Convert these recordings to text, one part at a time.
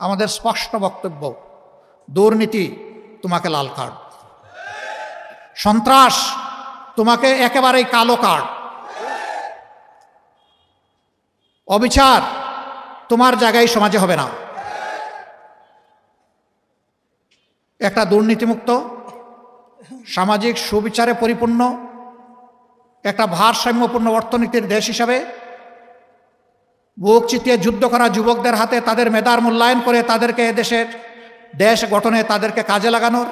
আমাদের স্পষ্ট বক্তব্য, দুর্নীতি তোমাকে লাল কার্ড, সন্ত্রাস তোমাকে একেবারেই কালো কার্ড, অবিচার তোমার জায়গায় সমাজে হবে না। একটা দুর্নীতিমুক্ত, সামাজিক সুবিচারে পরিপূর্ণ, একটা ভারসাম্যপূর্ণ অর্থনীতির দেশ হিসাবে বুক চিতিয়ে যুদ্ধ করা যুবকদের হাতে তাদের মেধার মূল্যায়ন করে তাদেরকে দেশ গঠনে তাদেরকে কাজে লাগানোর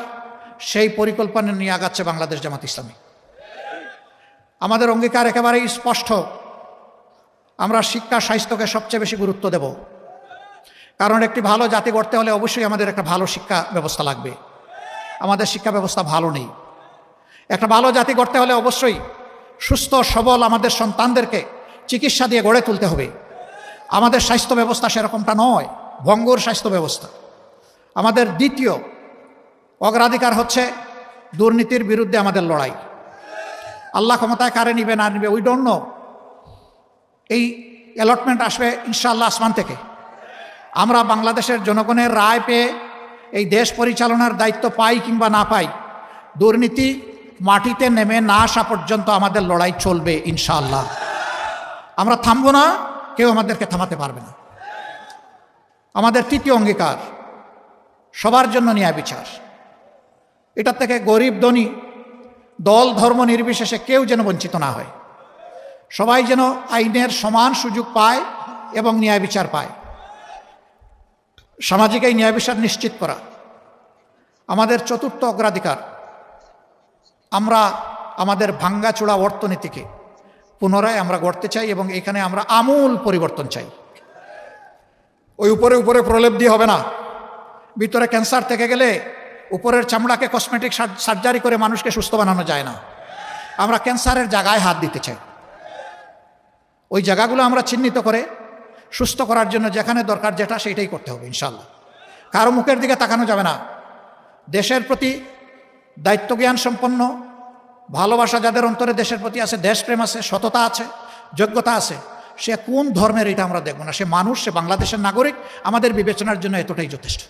সেই পরিকল্পনা নিয়ে আগাচ্ছে বাংলাদেশ জামাত ইসলামী। আমাদের অঙ্গীকার একেবারেই স্পষ্ট, আমরা শিক্ষা স্বাস্থ্যকে সবচেয়ে বেশি গুরুত্ব দেব। কারণ একটি ভালো জাতি গড়তে হলে অবশ্যই আমাদের একটা ভালো শিক্ষা ব্যবস্থা লাগবে। আমাদের শিক্ষা ব্যবস্থা ভালো নেই। একটা ভালো জাতি গড়তে হলে অবশ্যই সুস্থ সবল আমাদের সন্তানদেরকে চিকিৎসা দিয়ে গড়ে তুলতে হবে। আমাদের স্বাস্থ্য ব্যবস্থা সেরকমটা নয়, ভঙ্গুর স্বাস্থ্য ব্যবস্থা। আমাদের দ্বিতীয় অগ্রাধিকার হচ্ছে দুর্নীতির বিরুদ্ধে আমাদের লড়াই। আল্লাহ ক্ষমতায় কারে নিবে না নিবে উই ডোন্ট নো। এই অ্যালটমেন্ট আসবে ইনশাআল্লাহ আসমান থেকে। আমরা বাংলাদেশের জনগণের রায় পেয়ে এই দেশ পরিচালনার দায়িত্ব পাই কিংবা না পাই, দুর্নীতি মাটিতে নেমে না আসা পর্যন্ত আমাদের লড়াই চলবে ইনশাআল্লাহ। আমরা থামবো না, কেউ আমাদেরকে থামাতে পারবে না। আমাদের তৃতীয় অঙ্গীকার, সবার জন্য ন্যায় বিচার। এটার থেকে গরিব ধনী দল ধর্ম নির্বিশেষে কেউ যেন বঞ্চিত না হয়, সবাই যেন আইনের সমান সুযোগ পায় এবং ন্যায় বিচার পায়। সামাজিক এই ন্যায় বিচার নিশ্চিত করা আমাদের চতুর্থ অগ্রাধিকার। আমরা আমাদের ভাঙ্গাচোড়া অর্থনীতিকে পুনরায় আমরা গড়তে চাই এবং এখানে আমরা আমূল পরিবর্তন চাই। ওই উপরে উপরে প্রলেপ দিয়ে হবে না। ভিতরে ক্যান্সার থেকে গেলে উপরের চামড়াকে কসমেটিক সার্জারি করে মানুষকে সুস্থ বানানো যায় না। আমরা ক্যান্সারের জায়গায় হাত দিতে চাই। ওই জায়গাগুলো আমরা চিহ্নিত করে সুস্থ করার জন্য যেখানে দরকার যেটা সেইটাই করতে হবে ইনশাআল্লাহ। কারো মুখের দিকে তাকানো যাবে না। দেশের প্রতি দায়িত্বজ্ঞান সম্পন্ন, ভালোবাসা যাদের অন্তরে দেশের প্রতি আছে, দেশপ্রেম আছে, সততা আছে, যোগ্যতা আছে, সে কোন ধর্মের এটা আমরা দেখব না। সে মানুষ, সে বাংলাদেশের নাগরিক, আমাদের বিবেচনার জন্য এতটাই যথেষ্ট।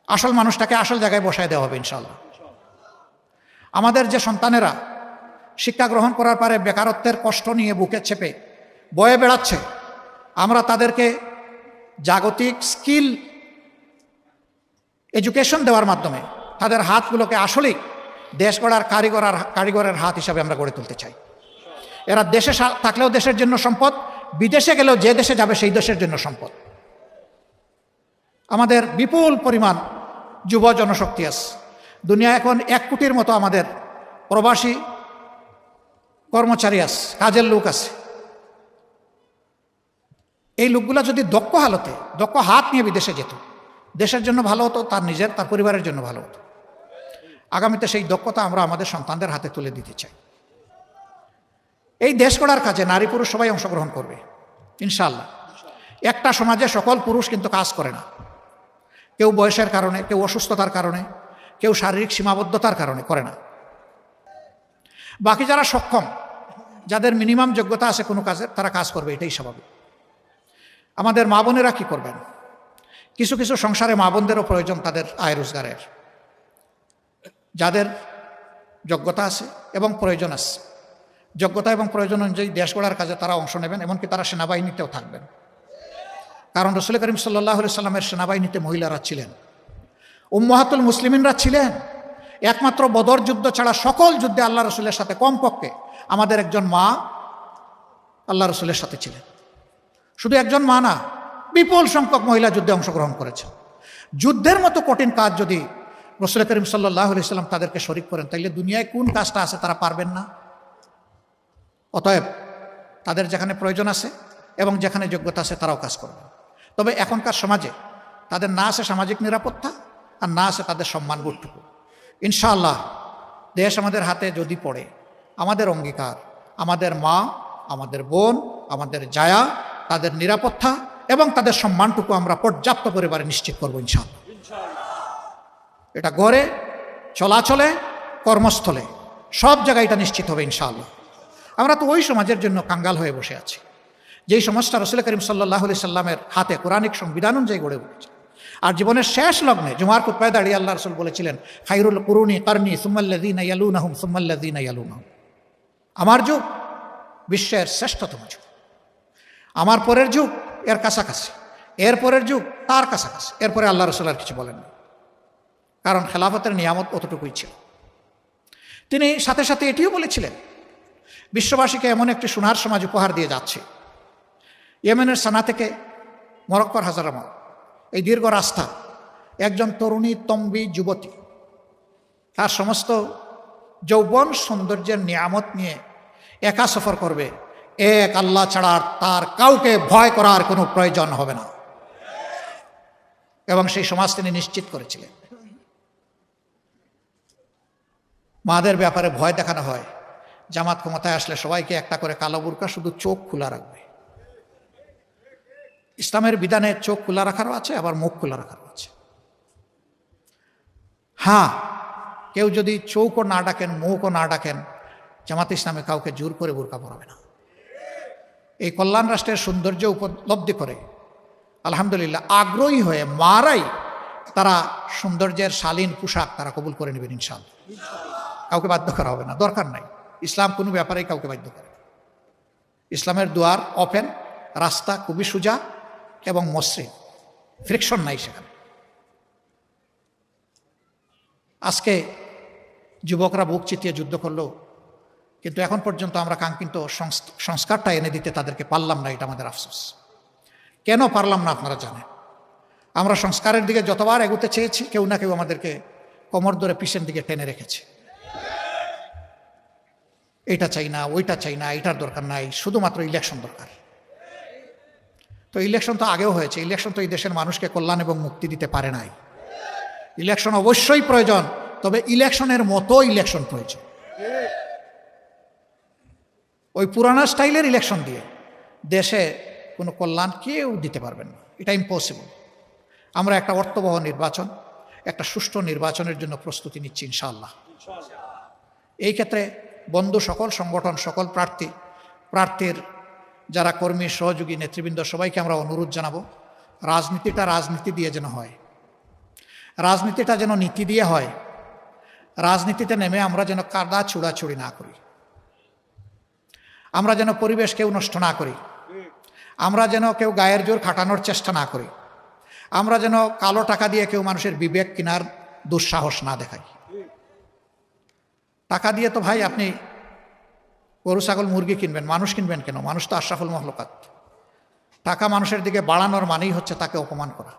আসল মানুষটাকে আসল জায়গায় বসায় দেওয়া হবে ইনশাআল্লাহ। আমাদের যে সন্তানেরা শিক্ষা গ্রহণ করার পরে বেকারত্বের কষ্ট নিয়ে বুকে চেপে বয়ে বেড়াচ্ছে, আমরা তাদেরকে জাগতিক স্কিল এডুকেশন দেওয়ার মাধ্যমে তাদের হাতগুলোকে আসলেই দেশ গড়ার কারিগরের হাত হিসাবে আমরা গড়ে তুলতে চাই। এরা দেশে থাকলেও দেশের জন্য সম্পদ, বিদেশে গেলেও যে দেশে যাবে সেই দেশের জন্য সম্পদ। আমাদের বিপুল পরিমাণ যুব জনশক্তি আছে। দুনিয়া এখন 1 কোটির মতো আমাদের প্রবাসী কর্মচারী আছে, কাজের লোক আছে। এই লোকগুলা যদি দক্ষ হাত নিয়ে বিদেশে যেত, দেশের জন্য ভালো হতো, তার নিজের তার পরিবারের জন্য ভালো হতো। আগামীতে সেই দক্ষতা আমরা আমাদের সন্তানদের হাতে তুলে দিতে চাই। এই দেশ গড়ার কাজে নারী পুরুষ সবাই অংশগ্রহণ করবে ইনশাআল্লাহ। একটা সমাজে সকল পুরুষ কিন্তু কাজ করে না। কেউ বয়সের কারণে, কেউ অসুস্থতার কারণে, কেউ শারীরিক সীমাবদ্ধতার কারণে করে না। বাকি যারা সক্ষম, যাদের মিনিমাম যোগ্যতা আছে কোনো কাজের, তারা কাজ করবে, এটাই স্বাভাবিক। আমাদের মা বোনেরা কী করবেন? কিছু কিছু সংসারে মা বোনদেরও প্রয়োজন তাদের আয় রোজগারের। যাদের যোগ্যতা আছে এবং প্রয়োজন আছে, যোগ্যতা এবং প্রয়োজন অনুযায়ী দেশ গড়ার কাজে তারা অংশ নেবেন, এমনকি তারা সেনাবাহিনীতেও থাকবেন। কারণ রাসূল করিম সাল্লাল্লাহু আলাইহি সাল্লামের সেনাবাহিনীতে মহিলারা ছিলেন, উম্মাহাতুল মুসলিমিনরা ছিলেন। একমাত্র বদর যুদ্ধ ছাড়া সকল যুদ্ধে আল্লাহ রসুলের সাথে কমপক্ষে আমাদের একজন মা আল্লাহ রসুলের সাথে ছিলেন। শুধু একজন মা না, বিপুল সংখ্যক মহিলা যুদ্ধে অংশগ্রহণ করেছেন। যুদ্ধের মতো কঠিন কাজ যদি রাসূল করিম সাল্লাল্লাহু আলাইহি সাল্লাম তাদেরকে শরীক করেন, তাইলে দুনিয়ায় কোন কাজটা আছে তারা পারবেন না? অতএব তাদের যেখানে প্রয়োজন আছে এবং যেখানে যোগ্যতা আছে তারাও কাজ করবে। তবে এখনকার সমাজে তাদের না আছে সামাজিক নিরাপত্তা, আর না আছে তাদের সম্মানবোধটুকু। ইনশাআল্লাহ দেশ আমাদের হাতে যদি পড়ে, আমাদের অঙ্গীকার আমাদের মা, আমাদের বোন, আমাদের জায়া, তাদের নিরাপত্তা এবং তাদের সম্মানটুকু আমরা পর্যাপ্ত পরিমাণে নিশ্চিত করবো ইনশাআল্লাহ। এটা ঘরে, চলাচলে, কর্মস্থলে, সব জায়গায় এটা নিশ্চিত হবে ইনশাআল্লাহ। আমরা তো ওই সমাজের জন্য কাঙ্গাল হয়ে বসে আছি। যেই সমাজটা রসুল করিম সাল্লাল্লাহু আলাইহি সাল্লামের হাতে কোরআনিক সংবিধান অনুযায়ী গড়ে উঠেছে। আর জীবনের শেষ লগ্নে জুমার খুতবায় দাঁড়িয়ে আল্লাহ রসুল বলেছিলেন, খায়রুল কুরুনি কারনি সুম্মাল্লাযীনা ইয়ালুনাহুম সুম্মাল্লাযীনা ইয়ালুনাহুম। আমার যুগ বিশ্বের শ্রেষ্ঠতম যুগ, আমার পরের যুগ এর কাছাকাছি, এর পরের যুগ তার কাছাকাছি, এরপরে আল্লাহ রসুল আর কিছু বলেন না, কারণ খেলাফতের নিয়ামত অতটুকুই ছিল। তিনি সাথে সাথে এটিও বলেছিলেন, বিশ্ববাসীকে এমন একটি সোনার সমাজ উপহার দিয়ে যাচ্ছে। ইয়েমেনের সানা থেকে মরক্কোর হাজারামাত, এই দীর্ঘ রাস্তা, একজন তরুণী তম্বি যুবতী তার সমস্ত যৌবন সৌন্দর্যের নিয়ামত নিয়ে একা সফর করবে। এক আল্লাহ ছাড়া তার কাউকে ভয় করার কোনো প্রয়োজন হবে না, এবং সেই সমাজ তিনি নিশ্চিত করেছিলেন। মাদের ব্যাপারে ভয় দেখানো হয়, জামাত ক্ষমতায় আসলে সবাইকে একটা করে কালো বুরকা, শুধু চোখ খোলা রাখবে। ইসলামের বিধানে চোখ খোলা রাখারও আছে, আবার মুখ খোলা রাখারও আছে। হ্যাঁ, কেউ যদি চোখও না ডাকেন, মুখও না ডাকেন, জামাত ইসলামে কাউকে জোর করে বুরকা পরাবে না। এই কল্যাণ রাষ্ট্রের সৌন্দর্য উপলব্ধি করে আলহামদুলিল্লাহ আগ্রহী হয়ে মারাই তারা সৌন্দর্যের শালীন পোশাক তারা কবুল করে নেবেন ইনশাআল্লাহ। কাউকে বাধ্য করা হবে না, দরকার নাই। ইসলাম কোনো ব্যাপারেই কাউকে বাধ্য করে না। ইসলামের দুয়ার ওপেন, রাস্তা খুবই সোজা এবং মসৃণ, ফ্রিকশন নাই সেখানে। আজকে যুবকরা বুক চিতিয়ে যুদ্ধ করলো, কিন্তু এখন পর্যন্ত আমরা কাঙ্ক্ষিত সংস্কারটা এনে দিতে তাদেরকে পারলাম না। এটা আমাদের আফসোস। কেন পারলাম না আপনারা জানেন। আমরা সংস্কারের দিকে যতবার এগোতে চেয়েছি, কেউ না কেউ আমাদেরকে কোমর ধরে পিছন দিকে টেনে রেখেছে। এটা চাই না, ওইটা চাই না, এটার দরকার নাই, শুধুমাত্র ইলেকশন দরকার। তো ইলেকশন তো আগেও হয়েছে। ইলেকশন তো এই দেশের মানুষকে কল্যাণ এবং মুক্তি দিতে পারে নাই। ইলেকশন অবশ্যই প্রয়োজন, তবে ইলেকশনের মতো ইলেকশন প্রয়োজন। ওই পুরানা স্টাইলের ইলেকশন দিয়ে দেশে কোনো কল্যাণ কেউ দিতে পারবেন না, এটা ইম্পসিবল। আমরা একটা অর্থবহ নির্বাচন, একটা সুষ্ঠু নির্বাচনের জন্য প্রস্তুতি নিচ্ছি ইনশাআল্লাহ। এই ক্ষেত্রে বন্ধু সকল সংগঠন, সকল প্রার্থীর যারা কর্মী, সহযোগী, নেতৃবৃন্দ, সবাইকে আমরা অনুরোধ জানাবো, রাজনীতিটা রাজনীতি দিয়ে যেন হয়, রাজনীতিটা যেন নীতি দিয়ে হয়। রাজনীতিতে নেমে আমরা যেন কাদা ছুড়াছুড়ি না করি, আমরা যেন পরিবেশ কেউ নষ্ট না করি, আমরা যেন কেউ গায়ের জোর খাটানোর চেষ্টা না করি, আমরা যেন কালো টাকা দিয়ে কেউ মানুষের বিবেক কেনার দুঃসাহস না দেখাই। টাকা দিয়ে তো ভাই আপনি গরু, ছাগল, মুরগি কিনবেন, মানুষ কিনবেন কেন? মানুষ তো আশরাফুল মাখলুকাত। টাকা মানুষের দিকে বাড়ানোর মানেই হচ্ছে তাকে অপমান করা।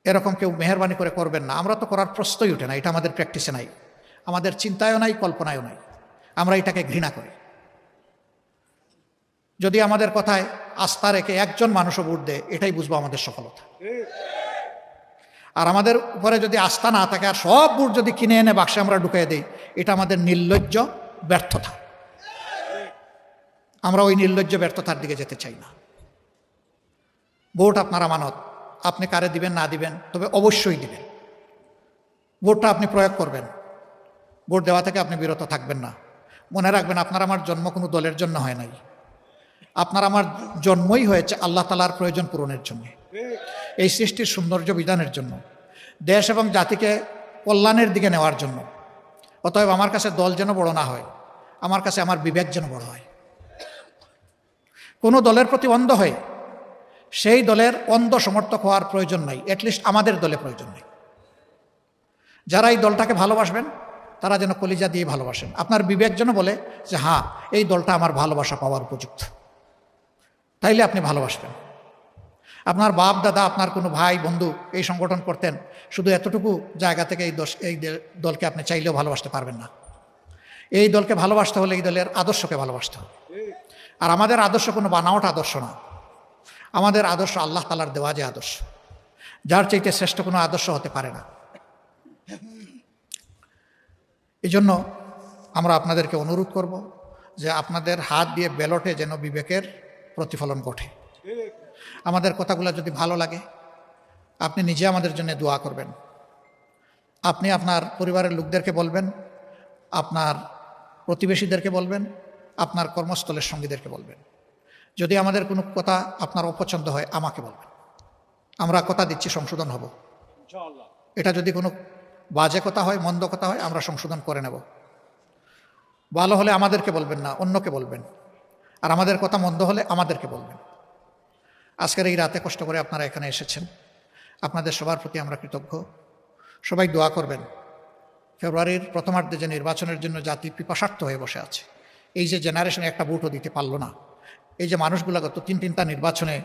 এরকম কেউ মেহরবানি করে করবেন না। আমরা তো করার প্রশ্নই ওঠে না, এটা আমাদের প্র্যাকটিসে নাই, আমাদের চিন্তায়ও নাই, কল্পনায়ও নাই। আমরা এটাকে ঘৃণা করি। যদি আমাদের কথায় আস্থা রেখে একজন মানুষও ভোট দেয়, এটাই বুঝবো আমাদের সফলতা। আর আমাদের উপরে যদি আস্থা না থাকে আর সব ভোট যদি কিনে এনে বাক্সে আমরা ঢুকিয়ে দিই, এটা আমাদের নির্লজ্জ ব্যর্থতা। আমরা ওই নির্লজ্জ ব্যর্থতার দিকে যেতে চাই না। ভোট আপনার আমানত, আপনি কারে দিবেন না দিবেন, তবে অবশ্যই দিবেন। ভোটটা আপনি প্রয়োগ করবেন, ভোট দেওয়া থেকে আপনি বিরত থাকবেন না। মনে রাখবেন, আপনার আমার জন্ম কোনো দলের জন্য হয় নাই, আপনার আমার জন্মই হয়েছে আল্লাহ তাআলার প্রয়োজন পূরণের জন্য, এই সৃষ্টির সৌন্দর্য বিধানের জন্য, দেশ এবং জাতিকে কল্যাণের দিকে নেওয়ার জন্য। অতএব আমার কাছে দল যেন বড় না হয়, আমার কাছে আমার বিবেক যেন বড় হয়। কোনো দলের প্রতি অন্ধ হয়ে সেই দলের অন্ধ সমর্থক হওয়ার প্রয়োজন নাই, অ্যাটলিস্ট আমাদের দলে প্রয়োজন নেই। যারা এই দলটাকে ভালোবাসবেন তারা যেন কলিজা দিয়ে ভালোবাসেন। আপনার বিবেক যেন বলে যে হ্যাঁ, এই দলটা আমার ভালোবাসা পাওয়ার উপযুক্ত, তাইলে আপনি ভালোবাসবেন। আপনার বাপ দাদা, আপনার কোনো ভাই বন্ধু এই সংগঠন করতেন, শুধু এতটুকু জায়গা থেকে এই দলকে আপনি চাইলেও ভালোবাসতে পারবেন না। এই দলকে ভালোবাসতে হলে এই দলের আদর্শকে ভালোবাসতে হবে। আর আমাদের আদর্শ কোনো বানাওয়াট আদর্শ না, আমাদের আদর্শ আল্লাহ তাআলার দেওয়া যে আদর্শ, যার চাইতে শ্রেষ্ঠ কোনো আদর্শ হতে পারে না। এই জন্য আমরা আপনাদেরকে অনুরোধ করব যে আপনাদের হাত দিয়ে ব্যালটে যেন বিবেকের প্রতিফলন ঘটে। আমাদের কথাগুলো যদি ভালো লাগে, আপনি নিজে আমাদের জন্য দোয়া করবেন। আপনি আপনার পরিবারের লোকদেরকে বলবেন, আপনার প্রতিবেশীদেরকে বলবেন, আপনার কর্মস্থলের সঙ্গীদেরকে বলবেন। যদি আমাদের কোনো কথা আপনার অপছন্দ হয় আমাকে বলবেন, আমরা কথা দিচ্ছি সংশোধন হব। এটা যদি কোনো বাজে কথা হয়, মন্দ কথা হয়, আমরা সংশোধন করে নেব। ভালো হলে আমাদেরকে বলবেন না, অন্যকে বলবেন। আর আমাদের কথা মন্দ হলে আমাদেরকে বলবেন। আজকের এই রাতে কষ্ট করে আপনারা এখানে এসেছেন, আপনাদের সবার প্রতি আমরা কৃতজ্ঞ। সবাই দোয়া করবেন। ফেব্রুয়ারির প্রথমার্ধে যে নির্বাচনের জন্য জাতি পিপাসার্থ হয়ে বসে আছে, এই যে জেনারেশনে একটা ভোটও দিতে পারলো না, এই যে মানুষগুলো গত তিনটা নির্বাচনে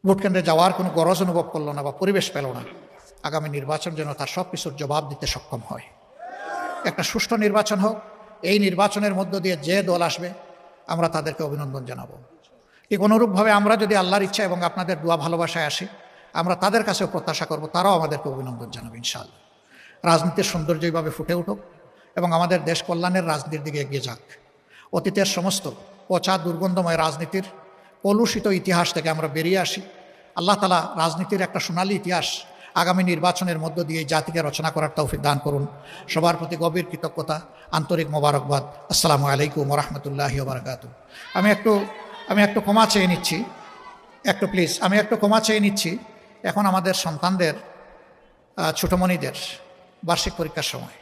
ভোট কেন্দ্রে যাওয়ার কোনো গরজ অনুভব করলো না বা পরিবেশ পেল না, আগামী নির্বাচন যেন তার সব কিছুর জবাব দিতে সক্ষম হয়। একটা সুষ্ঠু নির্বাচন হোক। এই নির্বাচনের মধ্য দিয়ে যে দল আসবে আমরা তাদেরকে অভিনন্দন জানাবো। ঠিক অনুরূপভাবে আমরা যদি আল্লাহর ইচ্ছা এবং আপনাদের দোয়া ভালোবাসায় আসি, আমরা তাদের কাছেও প্রত্যাশা করব তারাও আমাদেরকে অভিনন্দন জানাবে ইনশাআল্লাহ। রাজনীতির সৌন্দর্য এইভাবে ফুটে উঠুক এবং আমাদের দেশ কল্যাণের রাজনীতির দিকে এগিয়ে যাক। অতীতের সমস্ত পচা দুর্গন্ধময় রাজনীতির কলুষিত ইতিহাস থেকে আমরা বেরিয়ে আসি। আল্লাহ তাআলা রাজনীতির একটা সোনালী ইতিহাস আগামী নির্বাচনের মধ্য দিয়ে জাতিকে রচনা করার তৌফিক দান করুন। সবার প্রতি গভীর কৃতজ্ঞতা, আন্তরিক মোবারকবাদ। আসসালামু আলাইকুম ওয়া রাহমাতুল্লাহি ওয়া বারাকাতুহু। আমি একটু ক্ষমা চেয়ে নিচ্ছি, আমি একটু ক্ষমা চেয়ে নিচ্ছি। এখন আমাদের সন্তানদের, ছোটমণিদের বার্ষিক পরীক্ষার সময়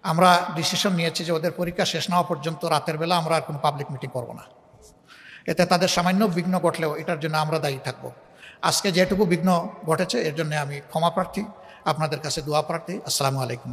আমরা ডিসিশন নিয়েছি যে ওদের পরীক্ষা শেষ না হওয়া পর্যন্ত রাতের বেলা আমরা আর কোনো পাবলিক মিটিং করব না। এতে তাদের সামান্য বিঘ্ন ঘটলেও এটার জন্য আমরা দায়ী থাকব। আজকে যেটুকু বিঘ্ন ঘটেছে এর জন্য আমি ক্ষমা প্রার্থী, আপনাদের কাছে দোয়া প্রার্থী। আসসালামু আলাইকুম।